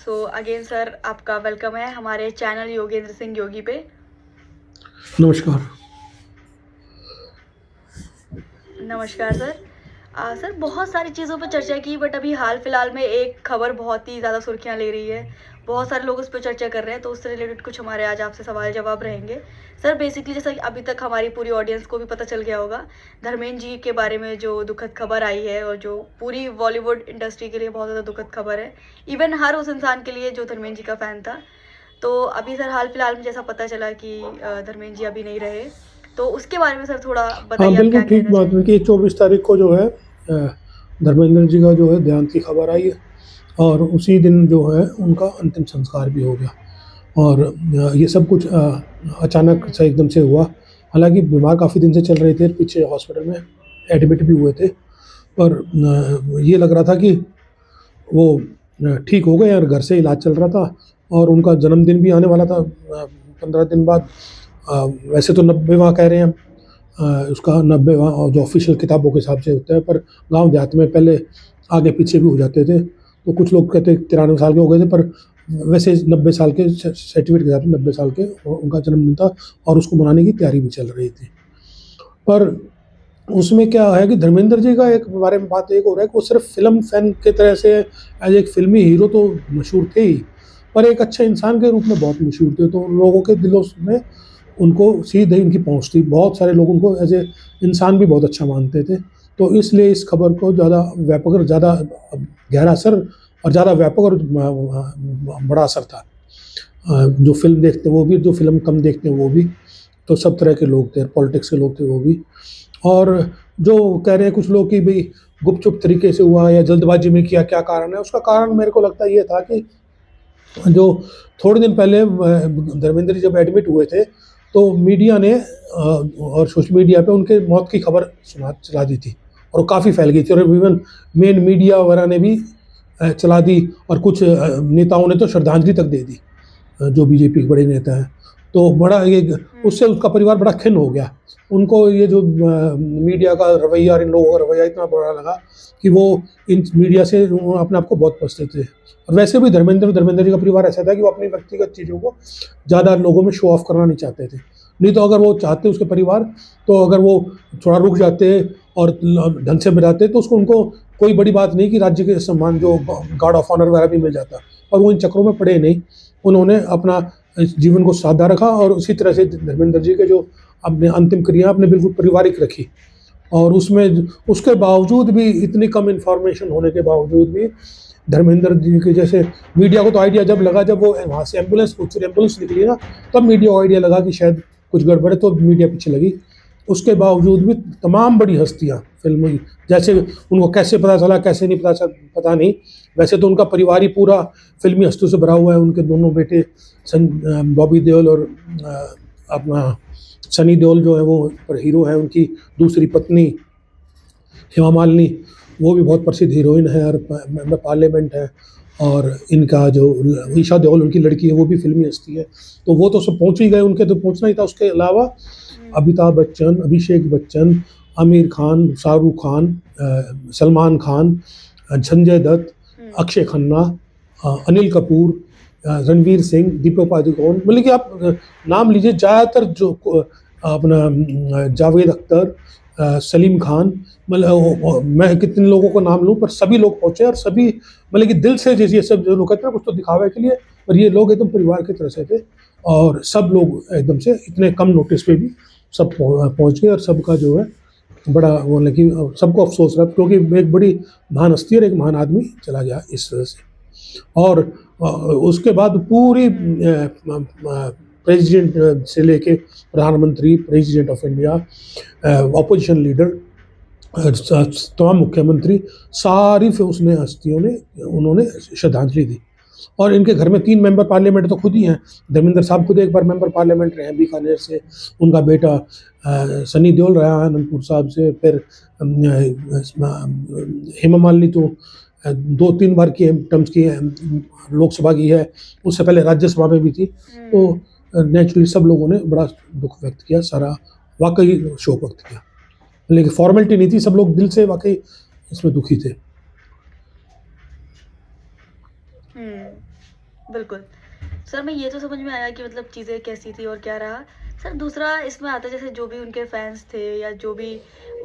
So again sir आपका welcome है हमारे चैनल योगेंद्र सिंह योगी पे। नमस्कार। नमस्कार सर। सर बहुत सारी चीज़ों पर चर्चा की बट अभी हाल फिलहाल में एक खबर बहुत ही ज़्यादा सुर्खियाँ ले रही है। बहुत सारे लोग उस पर चर्चा कर रहे हैं तो उससे रिलेटेड कुछ हमारे आज आपसे सवाल जवाब रहेंगे। सर बेसिकली जैसा कि अभी तक हमारी पूरी ऑडियंस को भी पता चल गया होगा, धर्मेंद्र जी के बारे में जो दुखद खबर आई है और जो पूरी बॉलीवुड इंडस्ट्री के लिए बहुत ज़्यादा दुखद खबर है, इवन हर उस इंसान के लिए जो धर्मेंद्र जी का फ़ैन था। तो अभी सर हाल फिलहाल में जैसा पता चला कि धर्मेंद्र जी अभी नहीं रहे, तो उसके बारे में सर थोड़ा हाँ, बताइए आप बिल्कुल क्या ठीक कहना बात है चाहेंगे। कि 24 तारीख को जो है धर्मेंद्र जी का जो है देहांत की खबर आई है और उसी दिन जो है उनका अंतिम संस्कार भी हो गया। और ये सब कुछ अचानक हम्म। से एकदम से हुआ। हालाँकि बीमार काफ़ी दिन से चल रहे थे, पीछे हॉस्पिटल में एडमिट भी हुए थे। पर ये लग रहा था कि वो ठीक हो गए और घर से इलाज चल रहा था और उनका जन्मदिन भी आने वाला था 15 दिन बाद। वैसे तो 90वाँ कह रहे हैं, उसका 90वाँ और जो ऑफ़िशियल किताबों के हिसाब से होता है, पर गाँव देहात में पहले आगे-पीछे भी हो जाते थे। तो कुछ लोग कहते हैं 93 साल के हो गए थे, पर वैसे 90 साल के सर्टिफ़िकेट के हिसाब से 90 साल के उनका जन्मदिन था और उसको मनाने की तैयारी भी चल रही थी। पर उसमें क्या है कि धर्मेंद्र जी का एक बारे में बात एक हो रहा है कि वो सिर्फ़ फ़िल्म फ़ैन की तरह से एज़ एक फ़िल्मी हीरो तो मशहूर थे ही, पर एक अच्छे इंसान के रूप में बहुत मशहूर थे। तो लोगों के दिलों में उनको सीधे उनकी पहुँच थी। बहुत सारे लोग उनको एज़ ए इंसान भी बहुत अच्छा मानते थे। तो इसलिए इस खबर को ज़्यादा व्यापक और ज़्यादा गहरा असर और ज़्यादा व्यापक और बड़ा असर था। जो फ़िल्म देखते हैं वो भी, जो फ़िल्म कम देखते हैं वो भी। तो सब तरह के लोग थे, पॉलिटिक्स के लोग थे वो भी। और जो कह रहे हैं कुछ लोग कि भई गुपचुप तरीके से हुआ या जल्दबाज़ी में किया, क्या कारण है? उसका कारण मेरे को लगता है ये था कि जो थोड़े दिन पहले धर्मेंद्र जी जब एडमिट हुए थे, तो मीडिया ने और सोशल मीडिया पे उनके मौत की खबर चला दी थी और काफ़ी फैल गई थी और इवन मेन मीडिया वगैरह ने भी चला दी और कुछ नेताओं ने तो श्रद्धांजलि तक दे दी। जो बीजेपी के बड़े नेता हैं। तो बड़ा ये उससे उसका परिवार बड़ा खिन्न हो गया। उनको ये जो मीडिया का रवैया और इन लोगों का रवैया इतना बुरा लगा कि वो इन मीडिया से वो अपने आप को बहुत पछते थे। और वैसे भी धर्मेंद्र जी का परिवार ऐसा था कि वो अपनी व्यक्तिगत चीज़ों को ज़्यादा लोगों में शो ऑफ करना नहीं चाहते थे। नहीं तो अगर वो चाहते उसके परिवार, तो अगर वो थोड़ा रुक जाते और ढंग से बजाते तो उसको उनको कोई बड़ी बात नहीं कि राज्य के सम्मान जो गार्ड ऑफ ऑनर वगैरह भी मिल जाता। और वो इन चक्करों में पड़े नहीं। उन्होंने अपना इस जीवन को सादा रखा और उसी तरह से धर्मेंद्र जी के जो अपने अंतिम क्रिया अपने बिल्कुल पारिवारिक रखी। और उसमें उसके बावजूद भी इतनी कम इन्फॉर्मेशन होने के बावजूद भी धर्मेंद्र जी के जैसे मीडिया को तो आइडिया जब लगा, जब वो वहाँ से एम्बुलेंस निकली ना, तब मीडिया को आइडिया लगा कि शायद कुछ गड़बड़ है, तो मीडिया पीछे लगी। उसके बावजूद भी तमाम बड़ी हस्तियाँ फिल्म, जैसे उनको कैसे पता चला, कैसे नहीं पता नहीं। वैसे तो उनका परिवार ही पूरा फिल्मी हस्तियों से भरा हुआ है। उनके दोनों बेटे बॉबी देओल और अपना सनी देओल जो है वो हीरो है। उनकी दूसरी पत्नी हेमा मालिनी, वो भी बहुत प्रसिद्ध हीरोइन है और मेंबर पार्लियामेंट है। और इनका जो ईशा देओल उनकी लड़की है, वो भी फिल्मी हस्ती है। तो वो तो सब पहुँच ही गए, उनके तो पहुँचना ही था। उसके अलावा अमिताभ बच्चन, अभिषेक बच्चन, आमिर खान, शाहरुख खान, सलमान खान, संजय दत्त, अक्षय खन्ना, अनिल कपूर, रणवीर सिंह, दीपिका पादुकोण, मतलब कि आप नाम लीजिए ज़्यादातर जो अपना जावेद अख्तर, सलीम खान, मतलब मैं कितने लोगों को नाम लूँ, पर सभी लोग पहुँचे और सभी मतलब कि दिल से, जैसे ये सब जो लोग कहते हैं कुछ तो दिखावे के लिए, पर ये लोग एकदम परिवार की तरह से थे। और सब लोग एकदम से इतने कम नोटिस पे भी सब पहुँच गए और सबका जो है बड़ा वो, लेकिन सबको अफ़सोस रहा क्योंकि एक बड़ी महान हस्ती और एक महान आदमी चला गया इस वजह से। और उसके बाद पूरी प्रेसिडेंट से लेके प्रधानमंत्री, president of India, opposition leader, तमाम मुख्यमंत्री, सारी फिर उसने हस्तियों ने उन्होंने श्रद्धांजलि दी। और इनके घर में 3 मेंबर पार्लियामेंट तो खुद ही हैं। धर्मेंद्र साहब खुद एक बार मेंबर पार्लियामेंट रहे हैं बीकानेर से। उनका बेटा सनी देओल रहा है अनंतपुर साहब से। फिर हेमा मालिनी तो 2-3 बार की टर्म्स की लोकसभा की है। उससे पहले राज्यसभा में भी थी। तो नेचुरली सब लोगों ने बड़ा दुख व्यक्त किया, सारा वाकई शोक व्यक्त किया। लेकिन फॉर्मेलिटी नहीं थी, सब लोग दिल से वाकई इसमें दुखी थे। बिल्कुल। सर मैं ये तो समझ में आया कि मतलब चीज़ें कैसी थी और क्या रहा। सर दूसरा इसमें आता है जैसे जो भी उनके फैन्स थे या जो भी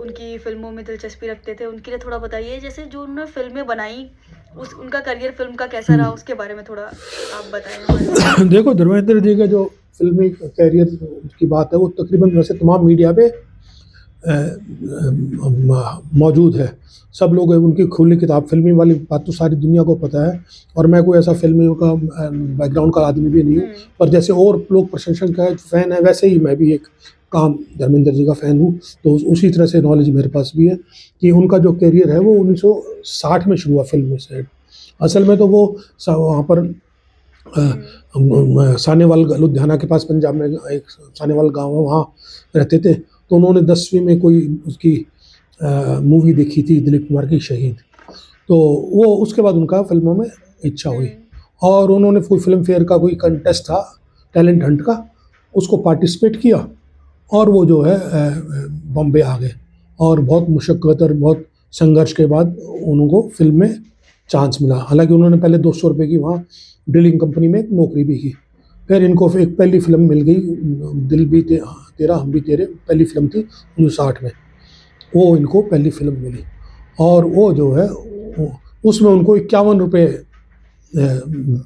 उनकी फ़िल्मों में दिलचस्पी रखते थे, उनके लिए थोड़ा बताइए जैसे जो उन्होंने फ़िल्में बनाई, उस उनका करियर फ़िल्म का कैसा रहा उसके बारे में थोड़ा आप बताएँ हमारे को? देखो धर्मेंद्र जी का जो फिल्मी कैरियर की बात है वो तकरीबन वैसे तमाम मीडिया पे मौजूद है। सब लोग उनकी खुली किताब फिल्मी वाली बात तो सारी दुनिया को पता है और मैं कोई ऐसा फिल्मी का बैकग्राउंड का आदमी भी नहीं हूँ। पर जैसे और लोग प्रशंसक का फ़ैन है वैसे ही मैं भी एक काम धर्मेंद्र जी का फ़ैन हूँ। तो उसी तरह से नॉलेज मेरे पास भी है कि उनका जो करियर है वो 1960 में शुरू हुआ फ़िल्म से। असल में तो वो वहाँ पर सानेवाल लुधियाना के पास पंजाब में एक सानेवाल गाँव है वहाँ रहते थे। तो उन्होंने 10वीं में कोई उसकी मूवी देखी थी दिलीप कुमार की शहीद। तो वो उसके बाद उनका फ़िल्मों में इच्छा हुई और उन्होंने कोई फ़िल्म फेयर का कोई कंटेस्ट था टैलेंट हंट का, उसको पार्टिसिपेट किया और वो जो है बॉम्बे आ गए और बहुत मुशक्क़त और बहुत संघर्ष के बाद उनको फ़िल्म में चांस मिला। हालाँकि उन्होंने पहले ₹200 की वहाँ ड्रिलिंग कंपनी में नौकरी भी की। फिर इनको फिर एक पहली फ़िल्म मिल गई दिल भी तेरा हम भी तेरे, पहली फ़िल्म थी 1960 में। वो इनको पहली फ़िल्म मिली और वो जो है उसमें उनको ₹51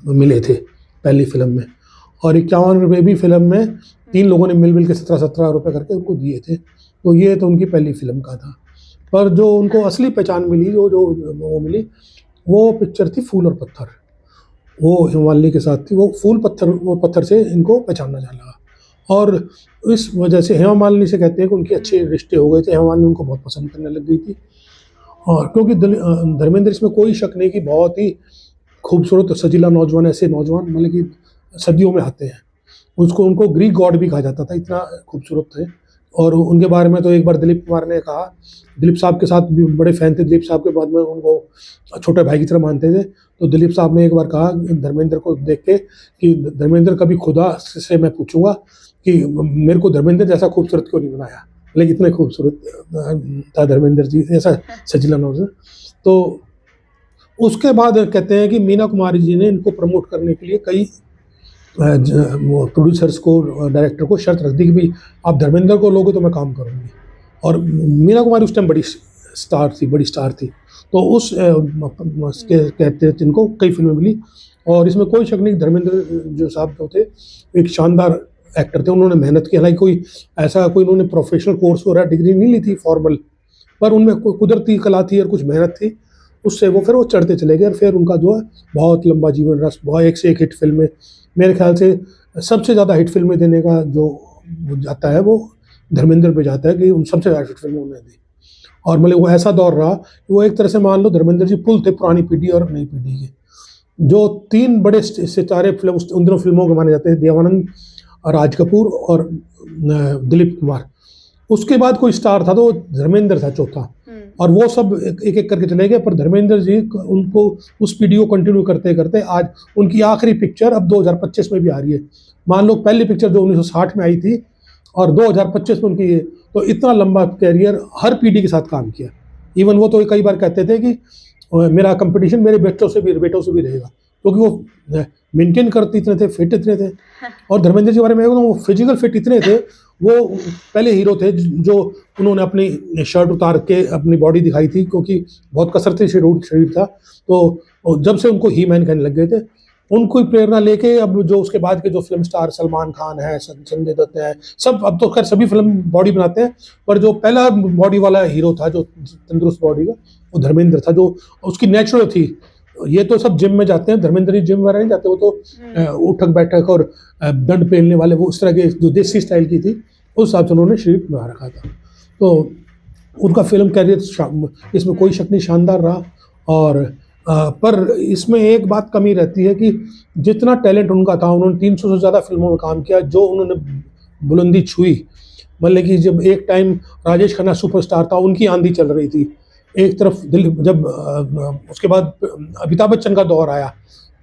मिले थे पहली फ़िल्म में और ₹51 भी फ़िल्म में 3 लोगों ने मिल-मिल के ₹17-17 करके उनको दिए थे। तो ये तो उनकी पहली फ़िल्म का था। पर जो उनको असली पहचान मिली वो मिली, वो पिक्चर थी फूल और पत्थर। वो हेमा मालिनी के साथ थी, वो पत्थर से इनको पहचाना जाने लगा और इस वजह से हेमा मालिनी से कहते हैं कि उनके अच्छे रिश्ते हो गए थे, हेमा मालिनी उनको बहुत पसंद करने लग गई थी और क्योंकि धर्मेंद्र इसमें कोई शक नहीं कि बहुत ही खूबसूरत सजीला नौजवान ऐसे नौजवान मतलब कि सदियों में आते हैं। उनको ग्रीक गॉड भी कहा जाता था, इतना खूबसूरत थे और उनके बारे में तो एक बार दिलीप कुमार ने कहा, दिलीप साहब के साथ भी बड़े फ़ैन थे, दिलीप साहब के बाद में उनको छोटे भाई की तरह मानते थे। तो दिलीप साहब ने एक बार कहा धर्मेंद्र को देख के कि धर्मेंद्र कभी खुदा से मैं पूछूँगा कि मेरे को धर्मेंद्र जैसा खूबसूरत क्यों नहीं बनाया? लेकिन इतने खूबसूरत था धर्मेंद्र जी, ऐसा सजीला नौजवान। तो उसके बाद कहते हैं कि मीना कुमारी जी ने इनको प्रमोट करने के लिए कई वो प्रोड्यूसर्स को डायरेक्टर को शर्त रख दी कि भाई आप धर्मेंद्र को लोगे तो मैं काम करूँगी और मीना कुमारी उस टाइम बड़ी स्टार थी। तो कहते इनको कई फिल्में मिली और इसमें कोई शक नहीं धर्मेंद्र जो साहब जो थे एक शानदार एक्टर थे। उन्होंने मेहनत की, हालाँकि कोई उन्होंने प्रोफेशनल कोर्स वगैरह डिग्री नहीं ली थी फॉर्मल, पर उनमें कुदरती कला थी और कुछ मेहनत थी। उससे वो चढ़ते चले गए और फिर उनका जो है बहुत लंबा जीवन रहा, बहुत एक से एक हिट फ़िल्में। मेरे ख़्याल से सबसे ज़्यादा हिट फ़िल्में देने का जो वो जाता है वो धर्मेंद्र पे जाता है कि उन सबसे ज़्यादा हिट फ़िल्में उन्होंने दी और मतलब वो ऐसा दौर रहा कि वो एक तरह से मान लो धर्मेंद्र जी पुल थे पुरानी पीढ़ी और नई पीढ़ी के। जो 3 बड़े सितारे उन दिनों फ़िल्मों के माने जाते थे देवानंद, राज कपूर और दिलीप कुमार। उसके बाद कोई स्टार था तो धर्मेंद्र था चौथा और वो सब एक-एक करके चले गए पर धर्मेंद्र जी उनको उस पीढ़ी को कंटिन्यू करते-करते आज उनकी आखिरी पिक्चर अब 2025 में भी आ रही है। मान लो पहली पिक्चर जो 1960 में आई थी और 2025 में उनकी तो इतना लंबा करियर हर पीढ़ी के साथ काम किया। इवन वो तो कई बार कहते थे कि मेरा कॉम्पिटिशन मेरे बेटों से भी रहेगा क्योंकि वो मेंटेन करते इतने थे, फिट इतने थे और धर्मेंद्र जी के बारे में वो फिजिकल फिट इतने थे, वो पहले हीरो थे जो उन्होंने अपनी शर्ट उतार के अपनी बॉडी दिखाई थी क्योंकि बहुत कसरती शरीर था। तो जब से उनको ही मैन कहने लग गए थे, उनको ही प्रेरणा लेके अब जो उसके बाद के जो फ़िल्म स्टार सलमान खान है, संजय दत्त है, सब अब तो खैर सभी फ़िल्म बॉडी बनाते हैं, पर जो पहला बॉडी वाला हीरो था जो तंदुरुस्त बॉडी का, वो धर्मेंद्र था जो उसकी नेचुरल थी। ये तो सब जिम में जाते हैं, धर्मेंद्र जी जिम वगैरह नहीं जाते, वो तो उठक-बैठक और दंड पेलने वाले वो उस तरह के जो देसी स्टाइल की थी, उस हिसाब से उन्होंने शरीर बना रखा था। तो उनका फ़िल्म करियर इसमें कोई शक नहीं शानदार रहा और पर इसमें एक बात कमी रहती है कि जितना टैलेंट उनका था, उन्होंने 300 से ज़्यादा फ़िल्मों में काम किया, जो उन्होंने बुलंदी छुई, मतलब कि जब एक टाइम राजेश खन्ना सुपरस्टार था, उनकी आंधी चल रही थी। एक तरफ जब उसके बाद अमिताभ बच्चन का दौर आया,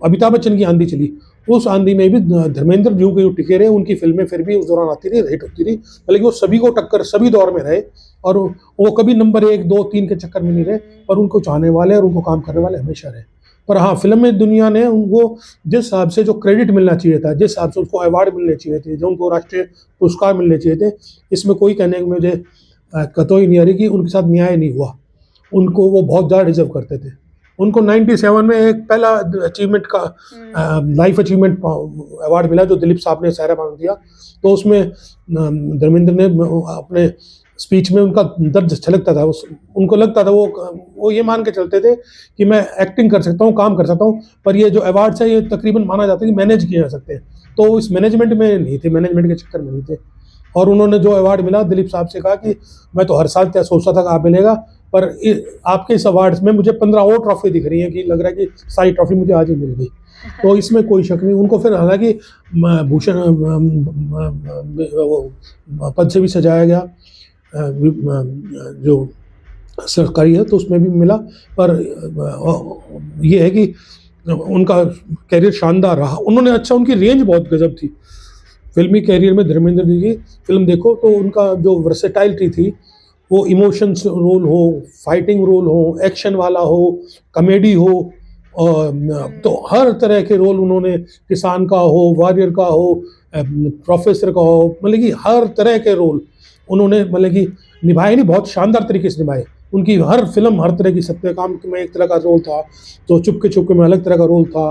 अमिताभ बच्चन की आंधी चली, उस आंधी में भी धर्मेंद्र जो कि टिके रहे, उनकी फ़िल्में फिर भी उस दौरान आती रही, हिट होती रही, बल्कि वो सभी को टक्कर सभी दौर में रहे और वो कभी नंबर 1, 2, 3 के चक्कर में नहीं रहे, पर उनको चाहने वाले और उनको काम करने वाले हमेशा रहे। पर हाँ, फ़िल्म में दुनिया ने उनको जिस हिसाब से जो क्रेडिट मिलना चाहिए था, जिस हिसाब से उसको अवार्ड मिलने चाहिए थे, जो उनको राष्ट्रीय पुरस्कार मिलने चाहिए थे, इसमें कोई कहने की मुझे कतई नहीं आ रही कि उनके साथ न्याय नहीं हुआ। उनको वो बहुत ज़्यादा डिज़र्व करते थे। उनको 97 में एक पहला अचीवमेंट का लाइफ अचीवमेंट अवार्ड मिला जो दिलीप साहब ने सहरा बांध दिया। तो उसमें धर्मेंद्र ने अपने स्पीच में उनका दर्द छलकता था। उनको लगता था वो ये मान के चलते थे कि मैं एक्टिंग कर सकता हूँ, काम कर सकता हूँ, पर ये जो अवार्ड्स है ये तकरीबन माना जाता है कि मैनेज किए जा सकते हैं। तो इस मैनेजमेंट में नहीं थे, मैनेजमेंट के चक्कर में नहीं थे। और उन्होंने जो अवार्ड मिला दिलीप साहब से कहा कि मैं तो हर साल क्या सोचता था कि आप मिलेगा, पर आपके इस अवार्ड्स में मुझे 15 और ट्रॉफी दिख रही है कि लग रहा है कि सारी ट्रॉफी मुझे आज ही मिल गई। तो इसमें कोई शक नहीं। उनको फिर हालांकि भूषण पद से भी सजाया गया जो सरकारी है, तो उसमें भी मिला। पर ये है कि उनका कैरियर शानदार रहा। उन्होंने अच्छा, उनकी रेंज बहुत गजब थी फिल्मी कैरियर में। धर्मेंद्र जी की फिल्म देखो तो उनका जो वर्सेटाइलिटी थी, वो इमोशंस रोल हो, फाइटिंग रोल हो, एक्शन वाला हो, कॉमेडी हो, तो हर तरह के रोल उन्होंने, किसान का हो, वॉरियर का हो, प्रोफेसर का हो, मतलब कि हर तरह के रोल उन्होंने मतलब कि निभाए, नहीं बहुत शानदार तरीके से निभाए। उनकी हर फिल्म हर तरह की, सत्यकाम में एक तरह का रोल था, तो चुपके चुपके में अलग तरह का रोल था,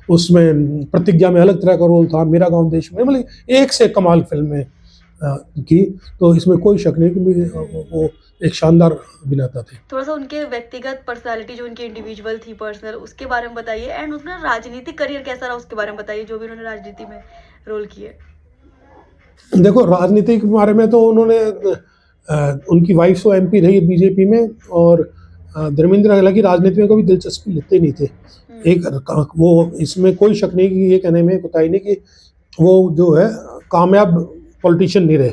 उसमें प्रतिज्ञा में अलग तरह का रोल था, मेरा गांव देश में, मतलब एक से कमाल फिल्में की। तो इसमें कोई शक नहीं कि वो एक शानदार अभिनेता थे। थोड़ा सा उनके व्यक्तिगत पर्सनालिटी, जो उनकी इंडिविजुअल थी पर्सनल, उसके बारे में बताइए। एंड उनका राजनीतिक करियर कैसा रहा उसके बारे में बताइए, जो भी उन्होंने राजनीति में रोल किए। देखो, राजनीति के बारे में तो उन्होंने उनकी वाइफ तो एमपी रही बीजेपी में, और धर्मेंद्र हालांकि राजनीति में कभी दिलचस्पी लेते नहीं थे। एक वो, इसमें कोई शक नहीं कि ये कहने में कोताही नहीं कि वो जो है कामयाब पॉलिटिशियन नहीं रहे,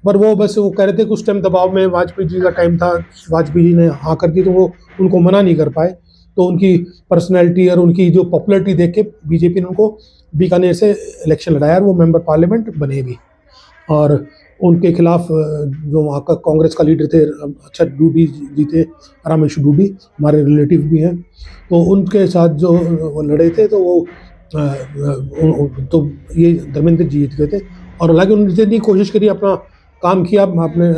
पर वो बस वो कह रहे थे कि उस टाइम दबाव में वाजपेयी जी का टाइम था, वाजपेयी जी ने हाँ कर दी तो वो उनको मना नहीं कर पाए। तो उनकी पर्सनैलिटी और उनकी जो पॉपुलरिटी देख के बीजेपी ने उनको बीकानेर से इलेक्शन लड़ाया और वो मेंबर पार्लियामेंट बने भी। और उनके खिलाफ जो वहाँ का कांग्रेस का लीडर थे, अच्छा डूडी जी थे, रामेश्वर डूडी, हमारे रिलेटिव भी हैं, तो उनके साथ जो वो लड़े थे, तो वो तो ये धर्मेंद्र जी जीत गए थे। और हालांकि उन्होंने जितनी कोशिश करी, अपना काम किया अपने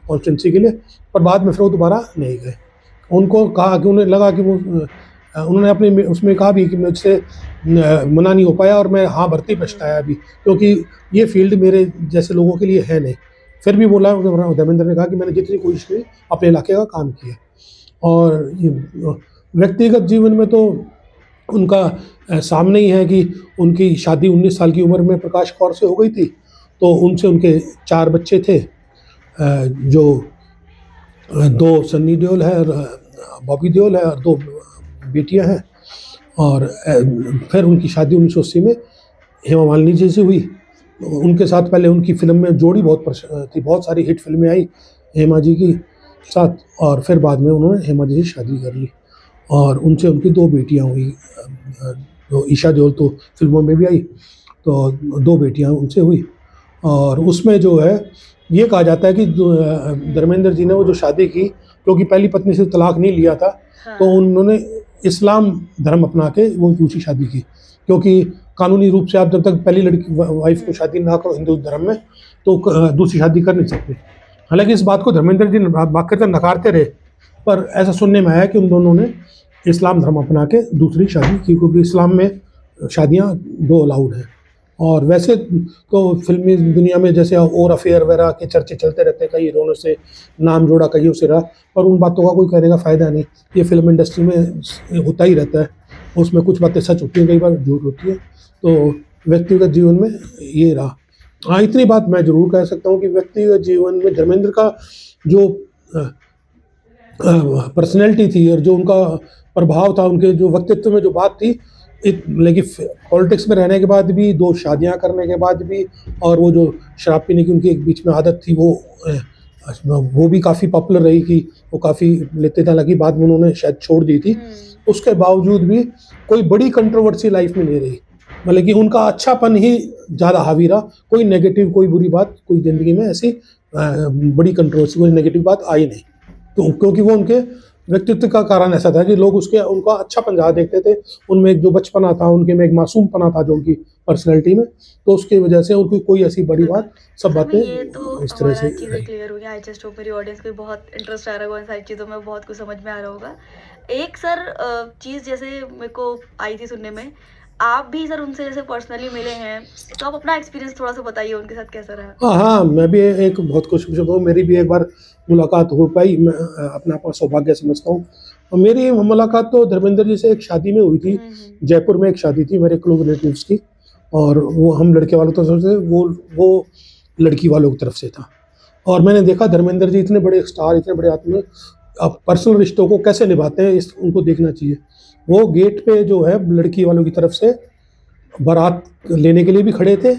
कॉन्स्टिट्यूंसी के लिए, पर बाद में फिर वो दोबारा नहीं गए। उनको कहा कि उन्हें लगा कि वो उन्होंने अपने उसमें कहा भी कि मुझसे मना नहीं हो पाया और मैं हाँ भरते ही पछताया अभी, क्योंकि ये फील्ड मेरे जैसे लोगों के लिए है नहीं। फिर भी बोला धर्मेंद्र ने कहा कि मैंने जितनी कोशिश की अपने इलाके का काम किया। और ये व्यक्तिगत जीवन में तो उनका सामने ही है कि उनकी शादी 19 साल की उम्र में प्रकाश कौर से हो गई थी। तो उनसे उनके 4 बच्चे थे, जो 2 सन्नी देओल है, बॉबी देओल है, और 2 बेटियां हैं। और फिर उनकी शादी 1980 में हेमा मालिनी जी से हुई। उनके साथ पहले उनकी फिल्म में जोड़ी बहुत थी, बहुत सारी हिट फिल्में आई हेमा जी की साथ, और फिर बाद में उन्होंने हेमा जी से शादी कर ली और उनसे उनकी 2 बेटियां हुई। तो ईशा देओल तो फिल्मों में भी आई, तो 2 बेटियां उनसे हुई। और उसमें जो है ये कहा जाता है कि धर्मेंद्र जी ने वो जो शादी की, क्योंकि पहली पत्नी से तलाक नहीं लिया था, तो उन्होंने इस्लाम धर्म अपना के वो दूसरी शादी की, क्योंकि कानूनी रूप से आप जब तक पहली लड़की वाइफ को शादी ना करो हिंदू धर्म में, तो दूसरी शादी कर नहीं सकते। हालांकि इस बात को धर्मेंद्र जी बाकायदा नकारते रहे, पर ऐसा सुनने में आया कि उन दोनों ने इस्लाम धर्म अपना के दूसरी शादी की, क्योंकि इस्लाम में शादियाँ 2 अलाउड हैं। और वैसे तो फिल्मी दुनिया में जैसे और अफेयर वगैरह के चर्चे चलते रहते हैं, कई हीरोइनों से नाम जोड़ा, कईयों से रहा, पर उन बातों का कोई कहने का फ़ायदा नहीं। ये फिल्म इंडस्ट्री में होता ही रहता है, उसमें कुछ बातें सच होती हैं, कई बार झूठ होती है। तो व्यक्तिगत जीवन में ये रहा। हाँ, इतनी बात मैं ज़रूर कह सकता हूँ कि व्यक्तिगत जीवन में धर्मेंद्र का जो पर्सनैलिटी थी और जो उनका प्रभाव था, उनके जो व्यक्तित्व में जो बात थी, लेकिन पॉलिटिक्स में रहने के बाद भी, 2 शादियां करने के बाद भी, और वो जो शराब पीने की उनकी एक बीच में आदत थी, वो भी काफ़ी पॉपुलर रही कि वो काफ़ी लेते थे। हालांकि बाद में उन्होंने शायद छोड़ दी थी। उसके बावजूद भी कोई बड़ी कंट्रोवर्सी लाइफ में नहीं रही, मतलब कि उनका अच्छापन ही ज़्यादा हावी रहा। कोई नेगेटिव, कोई बुरी बात, कोई ज़िंदगी में ऐसी बड़ी कंट्रोवर्सी, कोई नेगेटिव बात आई नहीं। तो क्योंकि वो उनके व्यक्तित्व का कारण ऐसा था कि लोग उसके उनका अच्छापन ज़्यादा देखते थे, उनमें एक जो बचपना था, उनके में एक मासूमपना था जो उनकी पर्सनैलिटी में, तो उसकी वजह से उनकी कोई ऐसी बड़ी बिल्कुल। बात, सब सर में बातें ये तो इस तरह हमारा से चीज़ें रही। क्लियर हो गई। आई जस्ट होप मेरी ऑडियंस को भी बहुत इंटरेस्ट आ रहा होगा इन सारी चीज़ों में, बहुत कुछ समझ में आ रहा होगा। एक सर चीज़ जैसे मेरे को आई थी सुनने में, आप भी सर उनसे जैसे पर्सनली मिले हैं, तो आप अपना एक्सपीरियंस थोड़ा-सा बताइए उनके साथ कैसा रहा? हाँ, हाँ, मैं भी एक बहुत खुशखबरी हूँ, मेरी भी एक बार मुलाकात हो पाई, मैं अपना आपका सौभाग्य समझता हूँ। और मेरी मुलाकात तो धर्मेंद्र जी से एक शादी में हुई थी, हुँ, हुँ। जयपुर में एक शादी थी मेरे क्लोज़ रिलेटिव्स की, और वो हम लड़के वालों की तरफ से, वो लड़की वालों की तरफ से था। और मैंने देखा धर्मेंद्र जी इतने बड़े स्टार, इतने बड़े आदमी पर्सनल रिश्तों को कैसे निभाते हैं, इस उनको देखना चाहिए। वो गेट पे जो है लड़की वालों की तरफ से बारात लेने के लिए भी खड़े थे,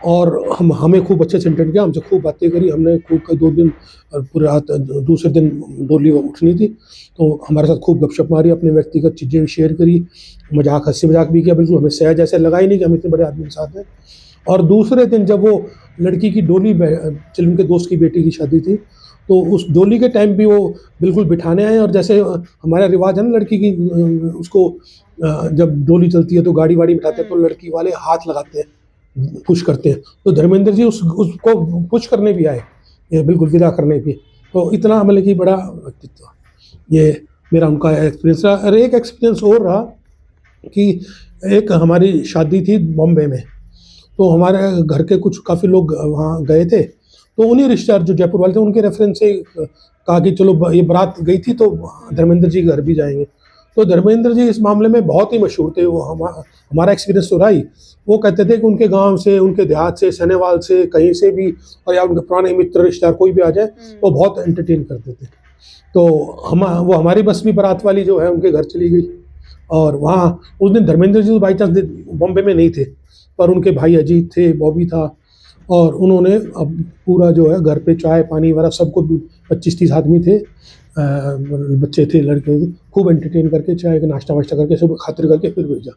और हमें खूब अच्छे से एंटरटेन किया, हमसे खूब बातें करी, हमने खूब 2 दिन पूरी रात, दूसरे दिन डोली उठनी थी, तो हमारे साथ खूब गपशप मारी, अपनी व्यक्तिगत चीज़ें भी शेयर करी, मज़ाक हँसी-मज़ाक भी किया, बिल्कुल हमें सहज ऐसे लगा ही नहीं कि हम इतने बड़े आदमी के साथ हैं। और दूसरे दिन जब वो लड़की की डोली चल उनके दोस्त की बेटी की शादी थी, तो उस डोली के टाइम भी वो बिल्कुल बिठाने आए, और जैसे हमारा रिवाज है ना लड़की की, उसको जब डोली चलती है तो गाड़ी-वाड़ी बिठाते हैं, तो हुँ। लड़की वाले हाथ लगाते हैं, पुश करते हैं। तो धर्मेंद्र जी उसको पुश करने भी आए, ये बिल्कुल विदा करने भी। तो इतना मतलब कि बड़ा व्यक्तित्व, ये मेरा उनका एक्सपीरियंस रहा। और एक एक्सपीरियंस और रहा कि एक हमारी शादी थी बॉम्बे में, तो हमारे घर के कुछ काफ़ी लोग वहाँ गए थे, तो उन्हीं रिश्तेदार जो जयपुर वाले थे उनके रेफ़रेंस से कहा कि चलो ये बारात गई थी तो धर्मेंद्र जी के घर भी जाएँगे। तो धर्मेंद्र जी इस मामले में बहुत ही मशहूर थे, वो हमारा एक्सपीरियंस तो रहा ही। वो कहते थे कि उनके गाँव से, उनके देहात से, सनेवाल से, कहीं से भी, और या उनके पुराने मित्र रिश्तेदार कोई भी आ जाए, वो बहुत एंटरटेन करते थे। तो वो हमारी बस भी बारात वाली जो है उनके घर चली गई, और वहाँ उस दिन धर्मेंद्र जी तो बाई चांस बॉम्बे में नहीं थे, पर उनके भाई अजीत थे, बॉबी था, और उन्होंने अब पूरा जो है घर पे चाय पानी वगैरह सबको 25-30 आदमी थे, बच्चे थे, लड़के थे, खूब एंटरटेन करके चाय का नाश्ता वाश्ता करके सब खातिर करके फिर भेजा।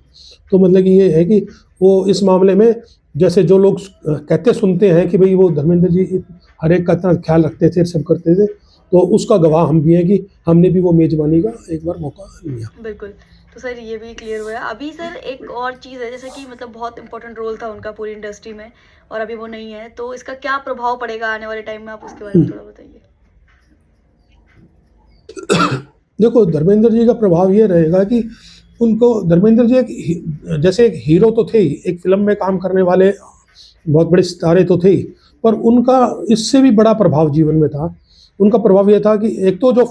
तो मतलब कि ये है कि वो इस मामले में, जैसे जो लोग कहते सुनते हैं कि भाई वो धर्मेंद्र जी हर एक का इतना ख्याल रखते थे, सब करते थे, तो उसका गवाह हम भी हैं कि हमने भी वो मेज़बानी का एक बार मौका लिया। बिल्कुल। तो सर ये भी क्लियर हुआ। अभी सर एक और चीज़ है, जैसे कि मतलब बहुत इम्पोर्टेंट रोल था उनका पूरी इंडस्ट्री में, और अभी वो नहीं है, तो इसका क्या प्रभाव पड़ेगा आने वाले टाइम में, आप उसके बारे में थोड़ा बताइए? देखो, धर्मेंद्र जी का प्रभाव ये रहेगा कि उनको, धर्मेंद्र जी जैसे एक हीरो तो थे ही, एक फ़िल्म में काम करने वाले बहुत बड़े सितारे तो थे ही, पर उनका इससे भी बड़ा प्रभाव जीवन में था। उनका प्रभाव ये था कि एक तो जो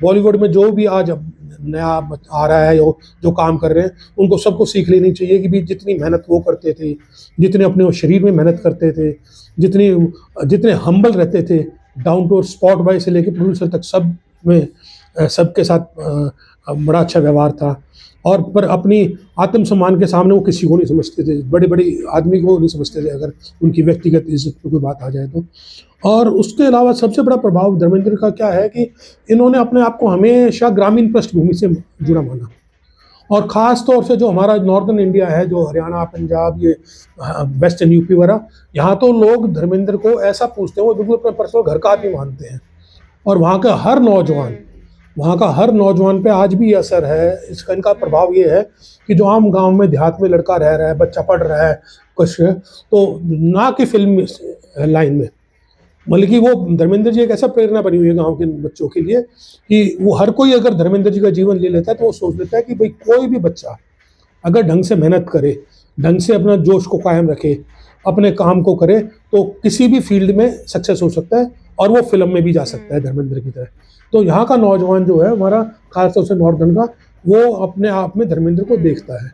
बॉलीवुड में जो भी आज अब नया आ रहा है, जो काम कर रहे हैं, उनको सबको सीख लेनी चाहिए कि भी जितनी मेहनत वो करते थे, जितने अपने वो शरीर में मेहनत करते थे, जितने हम्बल रहते थे, down to earth spot boy से लेके प्रोड्यूसर तक, सब में सबके साथ बड़ा अच्छा व्यवहार था, और पर अपनी आत्मसम्मान के सामने वो किसी को नहीं समझते थे, बड़े-बड़े आदमी को नहीं समझते थे अगर उनकी व्यक्तिगत इज़्ज़त पे कोई बात आ जाए तो। और उसके अलावा सबसे बड़ा प्रभाव धर्मेंद्र का क्या है कि इन्होंने अपने आप को हमेशा ग्रामीण पृष्ठभूमि से जुड़ा माना, और ख़ास तौर से जो हमारा नॉर्दर्न इंडिया है, जो हरियाणा, पंजाब, ये वेस्टर्न यूपी वगैरह, यहाँ तो लोग धर्मेंद्र को ऐसा पूछते हैं, वो बिल्कुल अपना पर्सनल घर का आदमी मानते हैं। और वहाँ का हर नौजवान पे आज भी ये असर है, इसका इनका प्रभाव ये है कि जो आम गाँव में देहात में लड़का रह रहा है, बच्चा पढ़ रहा है कुछ, तो ना कि फ़िल्म लाइन में, मतलब कि वो धर्मेंद्र जी एक ऐसा प्रेरणा बनी हुई है गाँव के बच्चों के लिए कि वो हर कोई अगर धर्मेंद्र जी का जीवन ले लेता है, तो वो सोच लेता है कि भाई कोई भी बच्चा अगर ढंग से मेहनत करे, ढंग से अपना जोश को कायम रखे, अपने काम को करे, तो किसी भी फ़ील्ड में सक्सेस हो सकता है, और वो फ़िल्म में भी जा सकता है धर्मेंद्र की तरह। तो यहाँ का नौजवान जो है हमारा, ख़ास तौर से नॉर्दर्न का, वो अपने आप में धर्मेंद्र को देखता है।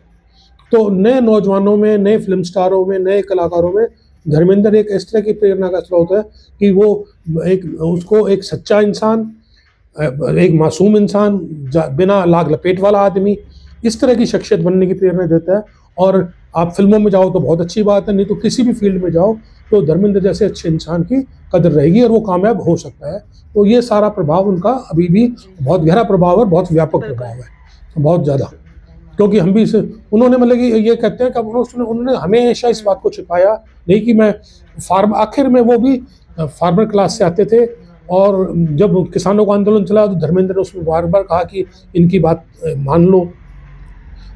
तो नए नौजवानों में, नए फ़िल्म स्टारों में, नए कलाकारों में धर्मेंद्र एक इस तरह की प्रेरणा का स्रोत है कि वो उसको एक सच्चा इंसान, एक मासूम इंसान, बिना लाग लपेट वाला आदमी, इस तरह की शख्सियत बनने की प्रेरणा देता है। और आप फ़िल्मों में जाओ तो बहुत अच्छी बात है, नहीं तो किसी भी फ़ील्ड में जाओ तो धर्मेंद्र जैसे अच्छे इंसान की कदर रहेगी और वो कामयाब हो सकता है। तो ये सारा प्रभाव उनका अभी भी बहुत गहरा प्रभाव है, बहुत व्यापक प्रभाव है, बहुत ज़्यादा। क्योंकि हम भी उन्होंने मतलब कि ये कहते हैं कि उन्होंने हमेशा इस बात को छिपाया नहीं कि मैं आखिर में वो भी फार्मर क्लास से आते थे, और जब किसानों का आंदोलन चला तो धर्मेंद्र ने उसमें बार बार कहा कि इनकी बात मान लो,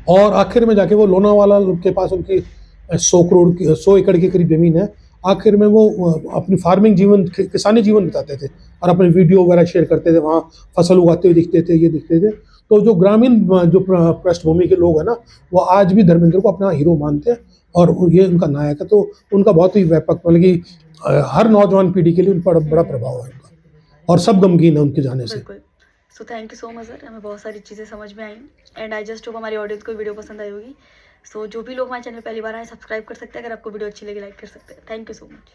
और आखिर में जाके वो लोनावाला के पास उनकी 100 एकड़ के करीब ज़मीन है। आखिर में वो अपनी फार्मिंग जीवन, किसानी जीवन बिताते थे और अपने वीडियो वगैरह शेयर करते थे, वहाँ फसल उगाते हुए दिखते थे, ये दिखते थे। तो जो ग्रामीण जो पृष्ठभूमि के लोग हैं ना, वो आज भी धर्मेंद्र को अपना हीरो मानते हैं और ये उनका नायक है। तो उनका बहुत ही व्यापक, मतलब कि हर नौजवान पीढ़ी के लिए उन पर बड़ा प्रभाव है उनका, और सब गमगीन है उनके जाने से। बिल्कुल। So thank you so much sir, हमें बहुत सारी चीज़ें समझ में आई एंड आई जस्ट होप हमारी ऑडियंस को वीडियो पसंद आई होगी। सो जो भी लोग हमारे चैनल पहली बार आए, सब्सक्राइब कर सकते हैं। अगर आपको वीडियो अच्छी लगी, लाइक कर सकते हैं। Thank you so much.